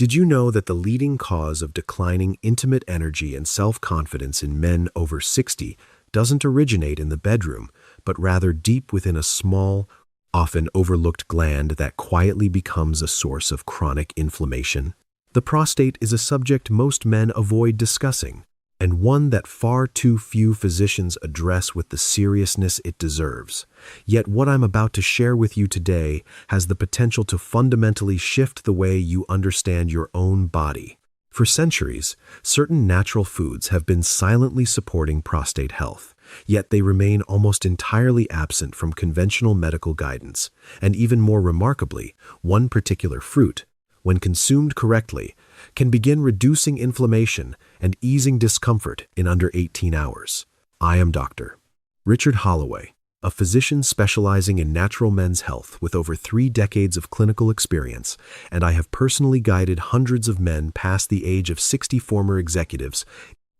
Did you know that the leading cause of declining intimate energy and self-confidence in men over 60 doesn't originate in the bedroom, but rather deep within a small, often overlooked gland that quietly becomes a source of chronic inflammation? The prostate is a subject most men avoid discussing, and one that far too few physicians address with the seriousness it deserves. Yet what I'm about to share with you today has the potential to fundamentally shift the way you understand your own body. For centuries, certain natural foods have been silently supporting prostate health, yet they remain almost entirely absent from conventional medical guidance. And even more remarkably, one particular fruit, when consumed correctly, can begin reducing inflammation and easing discomfort in under 18 hours. I am Dr. Richard Holloway, a physician specializing in natural men's health with over 3 decades of clinical experience, and I have personally guided hundreds of men past the age of 60, former executives,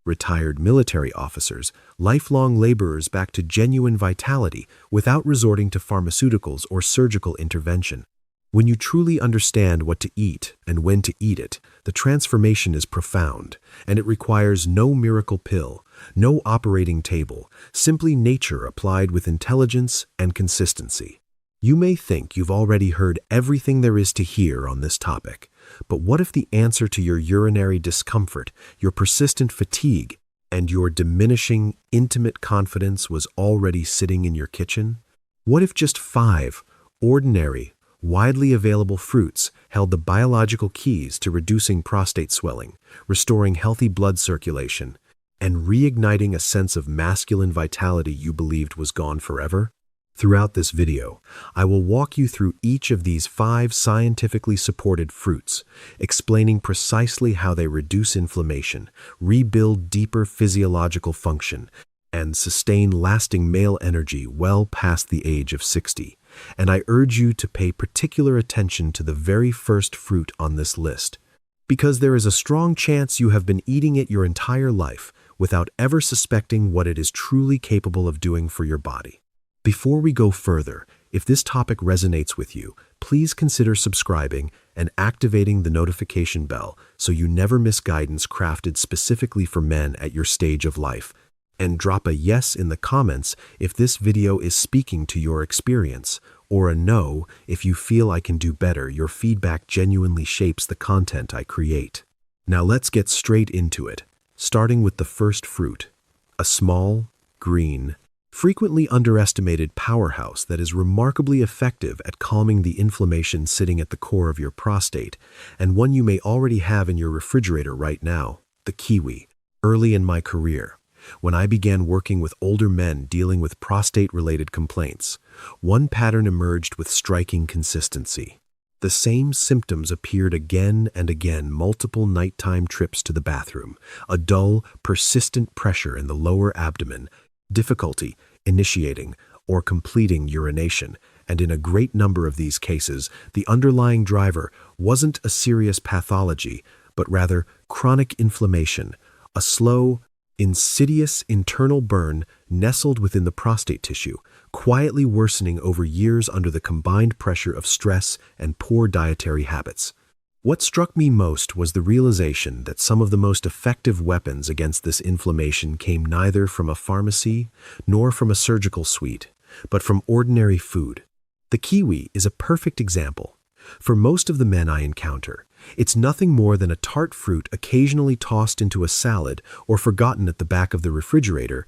retired military officers, lifelong laborers back to genuine vitality without resorting to pharmaceuticals or surgical intervention. When you truly understand what to eat and when to eat it, the transformation is profound, and it requires no miracle pill, no operating table, simply nature applied with intelligence and consistency. You may think you've already heard everything there is to hear on this topic, but what if the answer to your urinary discomfort, your persistent fatigue, and your diminishing intimate confidence was already sitting in your kitchen? What if just 5 ordinary, widely available fruits held the biological keys to reducing prostate swelling, restoring healthy blood circulation, and reigniting a sense of masculine vitality you believed was gone forever? Throughout this video, I will walk you through each of these 5 scientifically supported fruits, explaining precisely how they reduce inflammation, rebuild deeper physiological function, and sustain lasting male energy well past the age of 60. And I urge you to pay particular attention to the very first fruit on this list, because there is a strong chance you have been eating it your entire life without ever suspecting what it is truly capable of doing for your body. Before we go further, if this topic resonates with you, please consider subscribing and activating the notification bell so you never miss guidance crafted specifically for men at your stage of life. And drop a yes in the comments if this video is speaking to your experience, or a no if you feel I can do better. Your feedback genuinely shapes the content I create. Now let's get straight into it, starting with the first fruit, a small, green, frequently underestimated powerhouse that is remarkably effective at calming the inflammation sitting at the core of your prostate, and one you may already have in your refrigerator right now, the kiwi. Early in my career, when I began working with older men dealing with prostate-related complaints, one pattern emerged with striking consistency. The same symptoms appeared again and again: multiple nighttime trips to the bathroom, a dull, persistent pressure in the lower abdomen, difficulty initiating or completing urination, and in a great number of these cases, the underlying driver wasn't a serious pathology, but rather chronic inflammation, a slow, insidious internal burn nestled within the prostate tissue, quietly worsening over years under the combined pressure of stress and poor dietary habits. What struck me most was the realization that some of the most effective weapons against this inflammation came neither from a pharmacy nor from a surgical suite, but from ordinary food. The kiwi is a perfect example. For most of the men I encounter, it's nothing more than a tart fruit occasionally tossed into a salad or forgotten at the back of the refrigerator,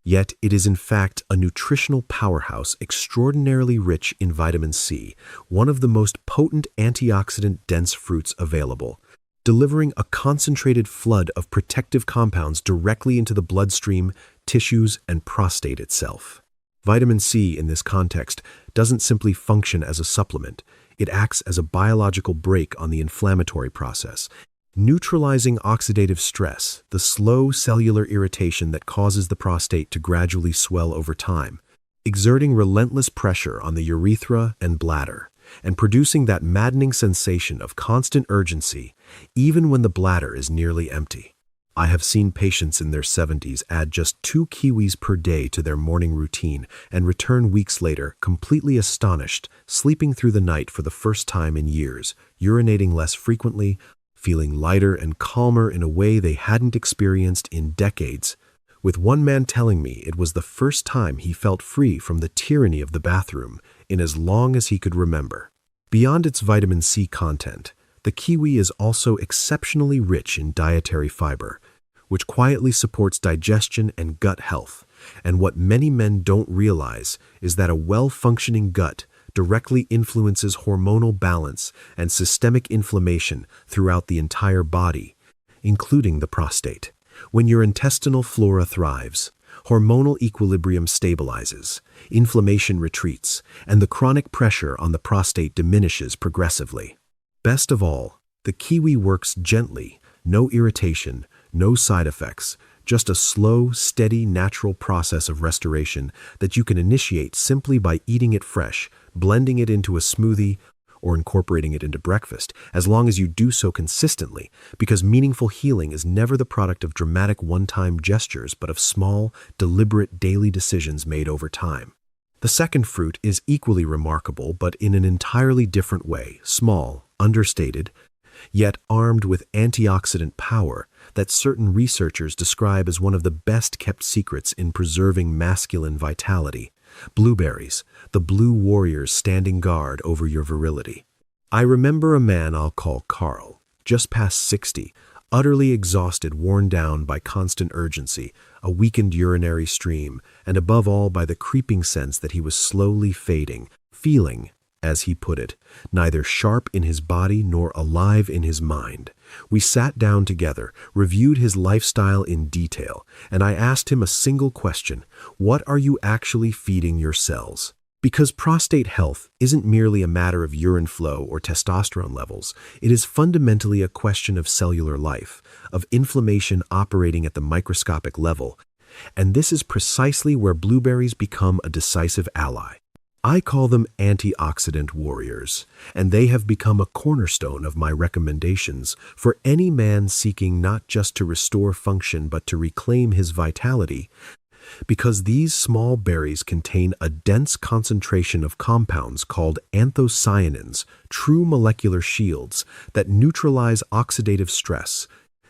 yet it is in fact a nutritional powerhouse extraordinarily rich in vitamin C, one of the most potent antioxidant-dense fruits available, delivering a concentrated flood of protective compounds directly into the bloodstream, tissues, and prostate itself. Vitamin C in this context doesn't simply function as a supplement. It acts as a biological brake on the inflammatory process, neutralizing oxidative stress, the slow cellular irritation that causes the prostate to gradually swell over time, exerting relentless pressure on the urethra and bladder, and producing that maddening sensation of constant urgency, even when the bladder is nearly empty. I have seen patients in their 70s add just 2 kiwis per day to their morning routine and return weeks later completely astonished, sleeping through the night for the first time in years, urinating less frequently, feeling lighter and calmer in a way they hadn't experienced in decades, with one man telling me it was the first time he felt free from the tyranny of the bathroom in as long as he could remember. Beyond its vitamin C content, the kiwi is also exceptionally rich in dietary fiber, which quietly supports digestion and gut health. And what many men don't realize is that a well-functioning gut directly influences hormonal balance and systemic inflammation throughout the entire body, including the prostate. When your intestinal flora thrives, hormonal equilibrium stabilizes, inflammation retreats, and the chronic pressure on the prostate diminishes progressively. Best of all, the kiwi works gently, no irritation, no side effects, just a slow, steady, natural process of restoration that you can initiate simply by eating it fresh, blending it into a smoothie, or incorporating it into breakfast, as long as you do so consistently, because meaningful healing is never the product of dramatic one-time gestures, but of small, deliberate daily decisions made over time. The second fruit is equally remarkable, but in an entirely different way, small, understated, yet armed with antioxidant power that certain researchers describe as one of the best-kept secrets in preserving masculine vitality. Blueberries, the blue warriors standing guard over your virility. I remember a man I'll call Carl, just past 60, utterly exhausted, worn down by constant urgency, a weakened urinary stream, and above all by the creeping sense that he was slowly fading, feeling, as he put it, neither sharp in his body nor alive in his mind. We sat down together, reviewed his lifestyle in detail, and I asked him a single question: what are you actually feeding your cells? Because prostate health isn't merely a matter of urine flow or testosterone levels, it is fundamentally a question of cellular life, of inflammation operating at the microscopic level, and this is precisely where blueberries become a decisive ally. I call them antioxidant warriors, and they have become a cornerstone of my recommendations for any man seeking not just to restore function but to reclaim his vitality, because these small berries contain a dense concentration of compounds called anthocyanins, true molecular shields that neutralize oxidative stress,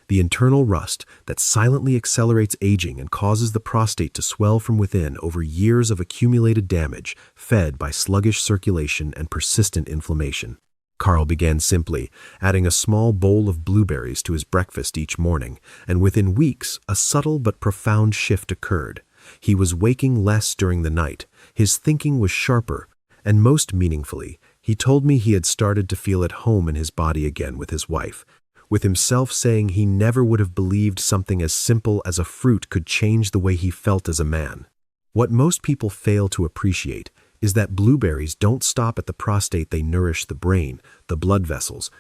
the internal rust that silently accelerates aging and causes the prostate to swell from within over years of accumulated damage, fed by sluggish circulation and persistent inflammation. Carl began simply, adding a small bowl of blueberries to his breakfast each morning, and within weeks, a subtle but profound shift occurred. He was waking less during the night, his thinking was sharper, and most meaningfully, he told me he had started to feel at home in his body again with his wife, with himself saying he never would have believed something as simple as a fruit could change the way he felt as a man. What most people fail to appreciate is that blueberries don't stop at the prostate. They nourish the brain, the blood vessels,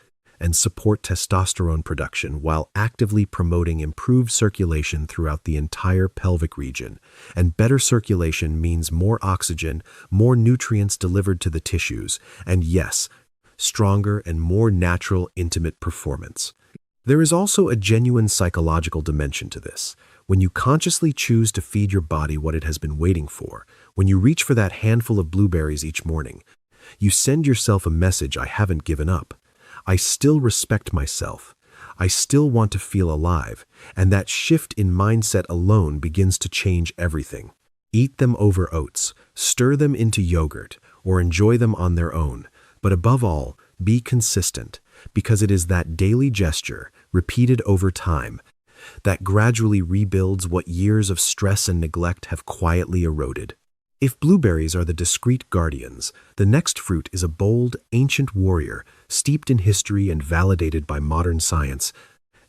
and support testosterone production while actively promoting improved circulation throughout the entire pelvic region. And better circulation means more oxygen, more nutrients delivered to the tissues, and yes, stronger and more natural, intimate performance. There is also a genuine psychological dimension to this. When you consciously choose to feed your body what it has been waiting for, when you reach for that handful of blueberries each morning, you send yourself a message: I haven't given up. I still respect myself. I still want to feel alive, and that shift in mindset alone begins to change everything. Eat them over oats, stir them into yogurt, or enjoy them on their own. But above all, be consistent, because it is that daily gesture, repeated over time, that gradually rebuilds what years of stress and neglect have quietly eroded. If blueberries are the discreet guardians, the next fruit is a bold, ancient warrior, steeped in history and validated by modern science.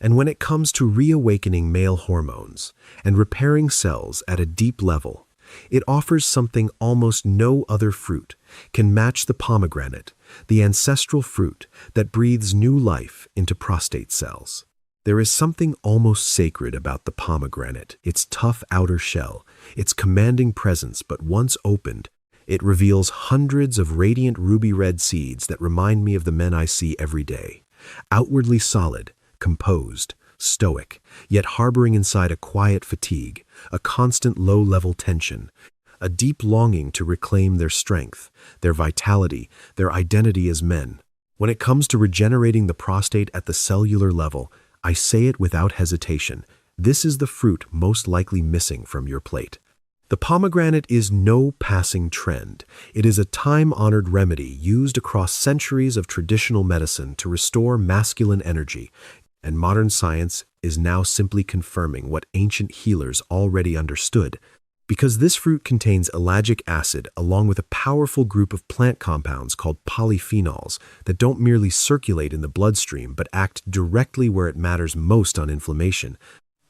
And when it comes to reawakening male hormones and repairing cells at a deep level, it offers something almost no other fruit can match: the pomegranate, the ancestral fruit that breathes new life into prostate cells. There is something almost sacred about the pomegranate, its tough outer shell, its commanding presence, but once opened, it reveals hundreds of radiant ruby-red seeds that remind me of the men I see every day. Outwardly solid, composed, stoic, yet harboring inside a quiet fatigue, a constant low-level tension, a deep longing to reclaim their strength, their vitality, their identity as men. When it comes to regenerating the prostate at the cellular level, I say it without hesitation. This is the fruit most likely missing from your plate. The pomegranate is no passing trend. It is a time-honored remedy used across centuries of traditional medicine to restore masculine energy, and modern science is now simply confirming what ancient healers already understood. Because this fruit contains ellagic acid along with a powerful group of plant compounds called polyphenols that don't merely circulate in the bloodstream but act directly where it matters most on inflammation,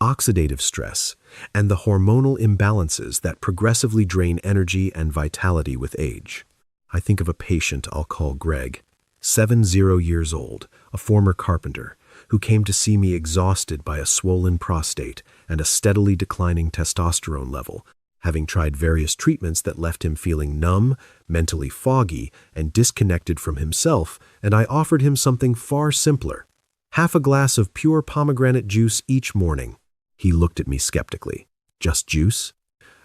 oxidative stress, and the hormonal imbalances that progressively drain energy and vitality with age. I think of a patient I'll call Greg, 70 years old, a former carpenter, who came to see me exhausted by a swollen prostate and a steadily declining testosterone level, having tried various treatments that left him feeling numb, mentally foggy, and disconnected from himself, and I offered him something far simpler: half a glass of pure pomegranate juice each morning. He looked at me skeptically. Just juice?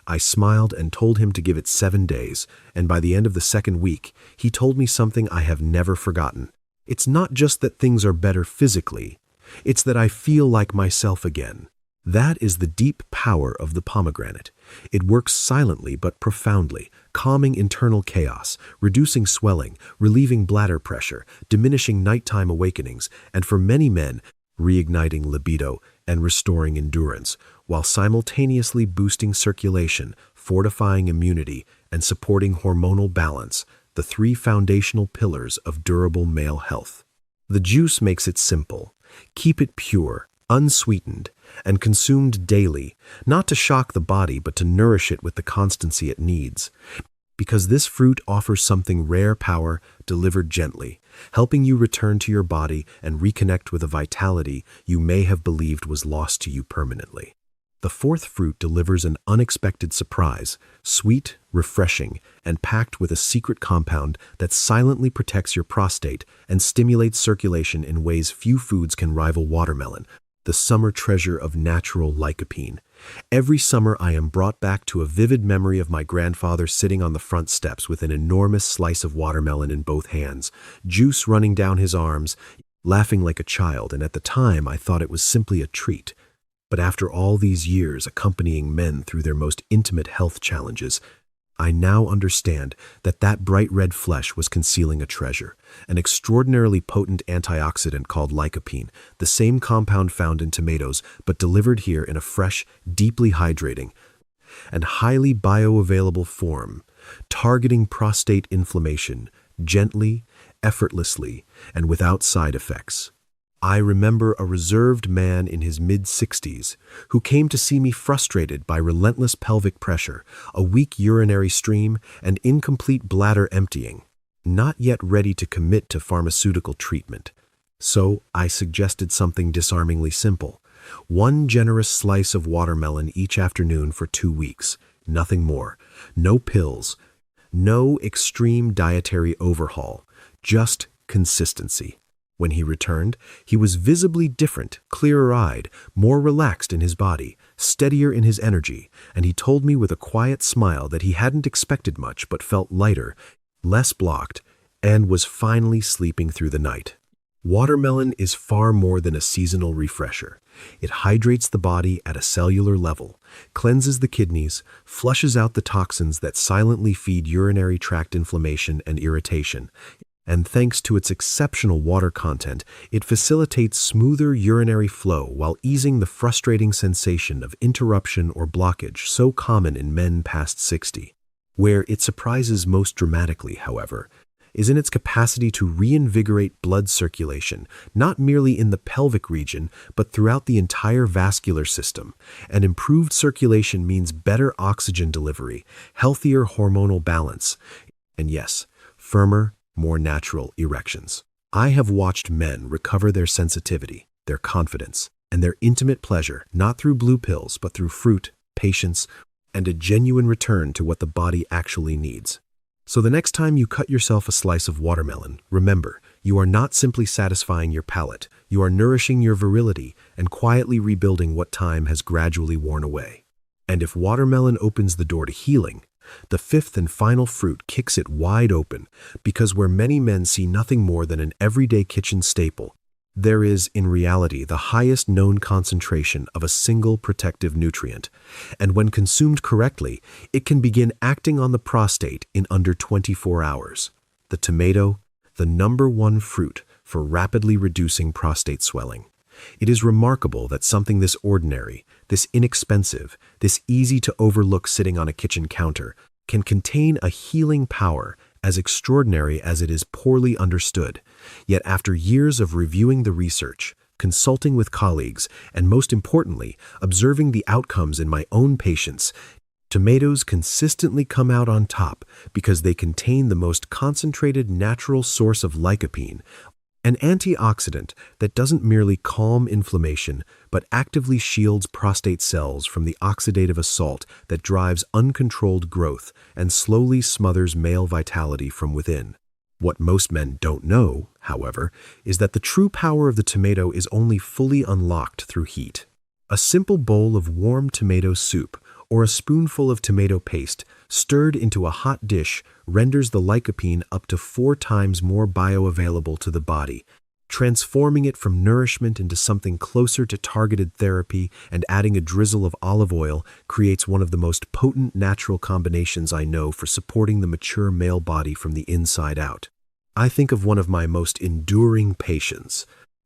I smiled and told him to give it 7 days, and by the end of the second week, he told me something I have never forgotten. It's not just that things are better physically, it's that I feel like myself again. That is the deep power of the pomegranate. It works silently but profoundly, calming internal chaos, reducing swelling, relieving bladder pressure, diminishing nighttime awakenings, and for many men, reigniting libido and restoring endurance, while simultaneously boosting circulation, fortifying immunity, and supporting hormonal balance, the 3 foundational pillars of durable male health. The juice makes it simple. Keep it pure, unsweetened, and consumed daily, not to shock the body but to nourish it with the constancy it needs. Because this fruit offers something rare power delivered gently, helping you return to your body and reconnect with a vitality you may have believed was lost to you permanently. The 4th fruit delivers an unexpected surprise, sweet, refreshing, and packed with a secret compound that silently protects your prostate and stimulates circulation in ways few foods can rival: watermelon, the summer treasure of natural lycopene. Every summer I am brought back to a vivid memory of my grandfather sitting on the front steps with an enormous slice of watermelon in both hands, juice running down his arms, laughing like a child, and at the time I thought it was simply a treat. But after all these years accompanying men through their most intimate health challenges, I now understand that that bright red flesh was concealing a treasure, an extraordinarily potent antioxidant called lycopene, the same compound found in tomatoes, but delivered here in a fresh, deeply hydrating, and highly bioavailable form, targeting prostate inflammation gently, effortlessly, and without side effects. I remember a reserved man in his mid-60s who came to see me frustrated by relentless pelvic pressure, a weak urinary stream, and incomplete bladder emptying, not yet ready to commit to pharmaceutical treatment. So I suggested something disarmingly simple: 1 generous slice of watermelon each afternoon for 2 weeks, nothing more. No pills, no extreme dietary overhaul, just consistency. When he returned, he was visibly different, clearer-eyed, more relaxed in his body, steadier in his energy, and he told me with a quiet smile that he hadn't expected much but felt lighter, less blocked, and was finally sleeping through the night. Watermelon is far more than a seasonal refresher. It hydrates the body at a cellular level, cleanses the kidneys, flushes out the toxins that silently feed urinary tract inflammation and irritation, and thanks to its exceptional water content, it facilitates smoother urinary flow while easing the frustrating sensation of interruption or blockage so common in men past 60. Where it surprises most dramatically, however, is in its capacity to reinvigorate blood circulation, not merely in the pelvic region, but throughout the entire vascular system. And improved circulation means better oxygen delivery, healthier hormonal balance, and yes, firmer, more natural erections. I have watched men recover their sensitivity, their confidence, and their intimate pleasure, not through blue pills, but through fruit, patience, and a genuine return to what the body actually needs. So the next time you cut yourself a slice of watermelon, remember, you are not simply satisfying your palate, you are nourishing your virility and quietly rebuilding what time has gradually worn away. And if watermelon opens the door to healing, The fifth and final fruit kicks it wide open, because where many men see nothing more than an everyday kitchen staple, there is, in reality, the highest known concentration of a single protective nutrient, and when consumed correctly, it can begin acting on the prostate in under 24 hours. The tomato, the #1 fruit for rapidly reducing prostate swelling. It is remarkable that something this ordinary, this inexpensive, this easy to overlook sitting on a kitchen counter, can contain a healing power as extraordinary as it is poorly understood. Yet after years of reviewing the research, consulting with colleagues, and most importantly, observing the outcomes in my own patients, tomatoes consistently come out on top because they contain the most concentrated natural source of lycopene, an antioxidant that doesn't merely calm inflammation, but actively shields prostate cells from the oxidative assault that drives uncontrolled growth and slowly smothers male vitality from within. What most men don't know, however, is that the true power of the tomato is only fully unlocked through heat. A simple bowl of warm tomato soup or a spoonful of tomato paste stirred into a hot dish renders the lycopene up to 4 times more bioavailable to the body, transforming it from nourishment into something closer to targeted therapy, and adding a drizzle of olive oil creates one of the most potent natural combinations I know for supporting the mature male body from the inside out. I think of one of my most enduring patients,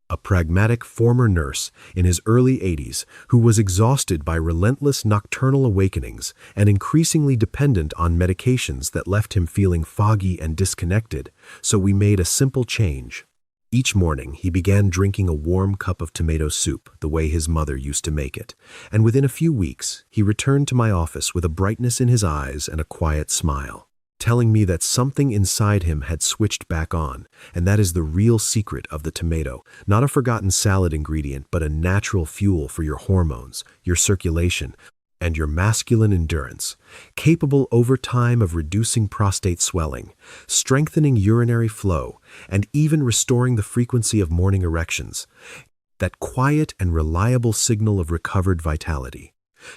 a pragmatic former nurse in his early 80s who was exhausted by relentless nocturnal awakenings and increasingly dependent on medications that left him feeling foggy and disconnected, so we made a simple change. Each morning, he began drinking a warm cup of tomato soup the way his mother used to make it, and within a few weeks, he returned to my office with a brightness in his eyes and a quiet smile, telling me that something inside him had switched back on, and that is the real secret of the tomato, not a forgotten salad ingredient, but a natural fuel for your hormones, your circulation, and your masculine endurance, capable over time of reducing prostate swelling, strengthening urinary flow, and even restoring the frequency of morning erections. That quiet and reliable signal of recovered vitality.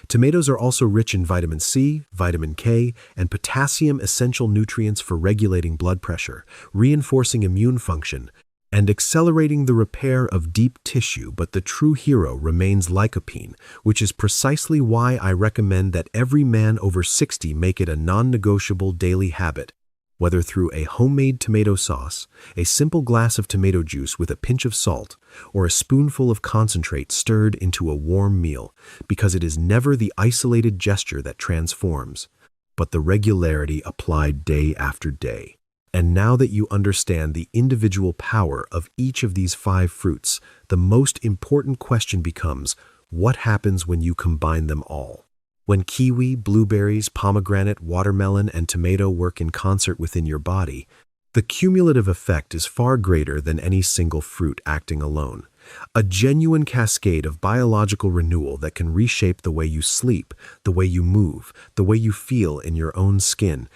Tomatoes are also rich in vitamin C, vitamin K, and potassium, essential nutrients for regulating blood pressure, reinforcing immune function, and accelerating the repair of deep tissue. But the true hero remains lycopene, which is precisely why I recommend that every man over 60 make it a non-negotiable daily habit. Whether through a homemade tomato sauce, a simple glass of tomato juice with a pinch of salt, or a spoonful of concentrate stirred into a warm meal, because it is never the isolated gesture that transforms, but the regularity applied day after day. And now that you understand the individual power of each of these 5 fruits, the most important question becomes, what happens when you combine them all? When kiwi, blueberries, pomegranate, watermelon, and tomato work in concert within your body, the cumulative effect is far greater than any single fruit acting alone. A genuine cascade of biological renewal that can reshape the way you sleep, the way you move, the way you feel in your own skin,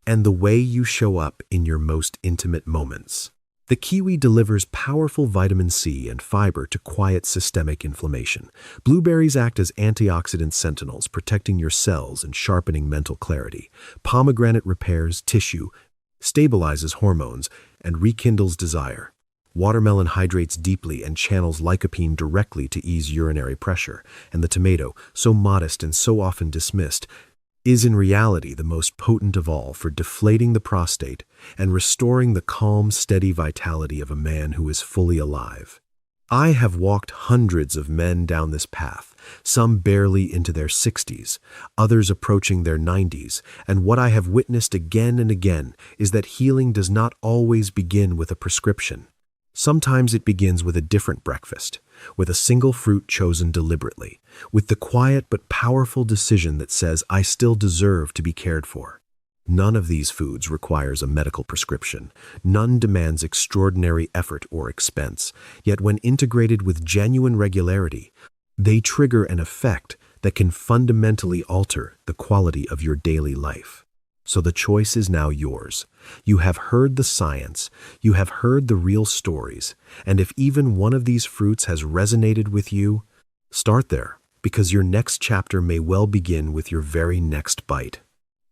and the way you show up in your most intimate moments. The kiwi delivers powerful vitamin C and fiber to quiet systemic inflammation. Blueberries act as antioxidant sentinels, protecting your cells and sharpening mental clarity. Pomegranate repairs tissue, stabilizes hormones, and rekindles desire. Watermelon hydrates deeply and channels lycopene directly to ease urinary pressure. And the tomato, so modest and so often dismissed, is in reality the most potent of all for deflating the prostate and restoring the calm, steady vitality of a man who is fully alive. I have walked hundreds of men down this path, some barely into their 60s, others approaching their 90s, and what I have witnessed again and again is that healing does not always begin with a prescription. Sometimes it begins with a different breakfast, with a single fruit chosen deliberately, with the quiet but powerful decision that says, I still deserve to be cared for. None of these foods requires a medical prescription. None demands extraordinary effort or expense. Yet when integrated with genuine regularity, they trigger an effect that can fundamentally alter the quality of your daily life. So the choice is now yours. You have heard the science, you have heard the real stories, and if even one of these fruits has resonated with you, start there, because your next chapter may well begin with your very next bite.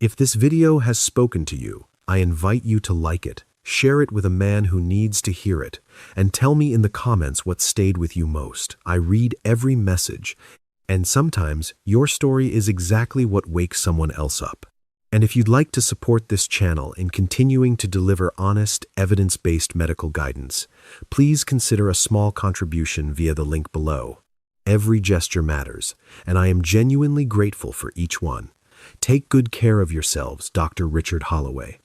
If this video has spoken to you, I invite you to like it, share it with a man who needs to hear it, and tell me in the comments what stayed with you most. I read every message, and sometimes your story is exactly what wakes someone else up. And if you'd like to support this channel in continuing to deliver honest, evidence-based medical guidance, please consider a small contribution via the link below. Every gesture matters, and I am genuinely grateful for each one. Take good care of yourselves, Dr. Richard Holloway.